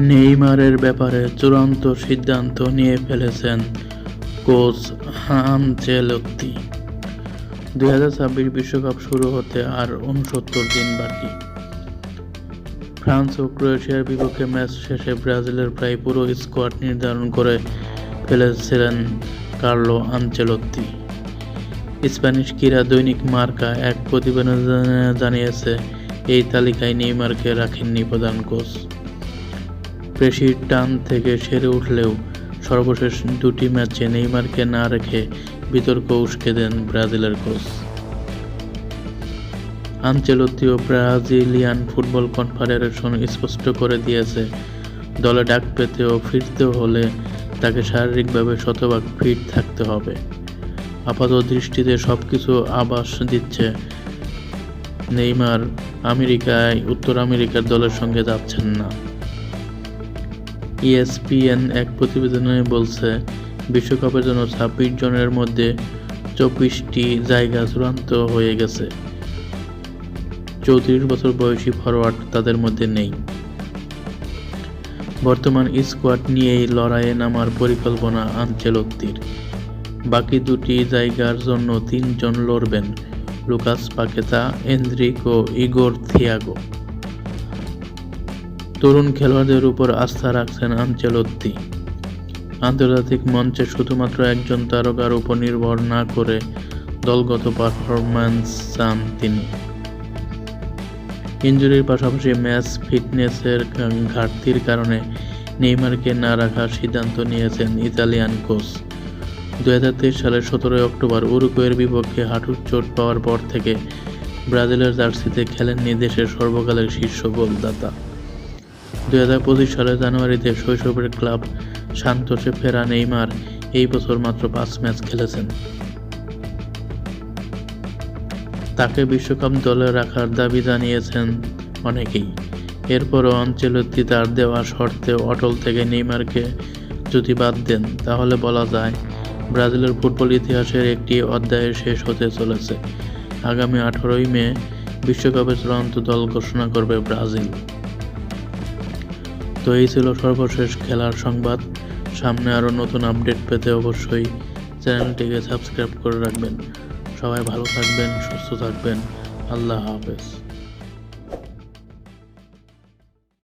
নেইমারের ব্যাপারে চূড়ান্ত সিদ্ধান্ত নিয়ে ফেলেছেন কোচ আনচেলত্তি। 2026 বিশ্বকাপ শুরু হতে আর 69 দিন বাকি। ফ্রান্স ও ক্রোয়েশিয়ার বিপক্ষে ম্যাচ শেষে ব্রাজিলের প্রায় পুরো স্কোয়াড নির্ধারণ করে ফেলেছিলেন কার্লো আনচেলত্তি। স্প্যানিশ ক্রীড়া দৈনিক মার্কা এক প্রতিবেদনে জানিয়েছে, এই তালিকায় নেইমারকে রাখেননি প্রধান কোচ। পেশির টান থেকে সেরে উঠলেও সর্বশেষ দুটি ম্যাচে নেইমারকে না রেখে বিতর্ক উস্কে দেন ব্রাজিলের কোচ। আনচেলত্তি ও ব্রাজিলিয়ান ফুটবল কনফেডারেশন স্পষ্ট করে দিয়েছে, দলে ডাক পেতে ও ফিরতে হলে তাকে শারীরিকভাবে শতভাগ ফিট থাকতে হবে। আপাত দৃষ্টিতে সবকিছু আভাস দিচ্ছে নেইমার উত্তর আমেরিকার দলের সঙ্গে যাচ্ছেন না। ESPN এক প্রতিবেদনে বলছে, বিশ্বকাপের জন্য 26 জনের মধ্যে 24টি জায়গা চূড়ান্ত হয়ে গেছে। 34 বছর বয়সী ফরোয়ার্ড তাদের মধ্যে নেই। বর্তমান স্কোয়াড নিয়েই লড়াইয়ে নামার পরিকল্পনা আনচেলত্তির। বাকি দুটি জায়গার জন্য 3 জন লড়বেন, লুকাস পাকেতা, এনরিক ও ইগোর থিয়াগো। তরুণ খেলোয়াড়দের উপর আস্থা রাখছেন আনচেলত্তি। আন্তর্জাতিক মঞ্চে শুধুমাত্র একজন তারকার উপর নির্ভর না করে দলগত পারফরম্যান্স চান তিনি। ইনজুরির পাশাপাশি ম্যাচ ফিটনেসের ঘাটতির কারণে নেইমারকে না রাখার সিদ্ধান্ত নিয়েছেন ইতালিয়ান কোচ। 2023 সালের 17 অক্টোবর উরুগুয়ের বিপক্ষে হাঁটুর চোট পাওয়ার পর থেকে ব্রাজিলের জার্সিতে খেলেননি দেশের সর্বকালের শীর্ষ গোলদাতা। 2025 সালের জানুয়ারিতে শৈশবের ক্লাব সান্তোসে ফেরা নেইমার এই বছর মাত্র 5 ম্যাচ খেলেছেন। তাকে বিশ্বকাপ দলে রাখার দাবি জানিয়েছেন অনেকেই। এরপরও আনচেলত্তি তার দেওয়া শর্তে অটল থেকে নেইমারকে যদি বাদ দেন, তাহলে বলা যায় ব্রাজিলের ফুটবল ইতিহাসের একটি অধ্যায় শেষ হতে চলেছে। আগামী 18 মে বিশ্বকাপের চূড়ান্ত দল ঘোষণা করবে ব্রাজিল। তো এই ছিল সর্বশেষ খেলার সংবাদ। সামনে আরও নতুন আপডেট পেতে অবশ্যই চ্যানেলটিকে সাবস্ক্রাইব করে রাখবেন। সবাই ভালো থাকবেন, সুস্থ থাকবেন। আল্লাহ হাফেজ।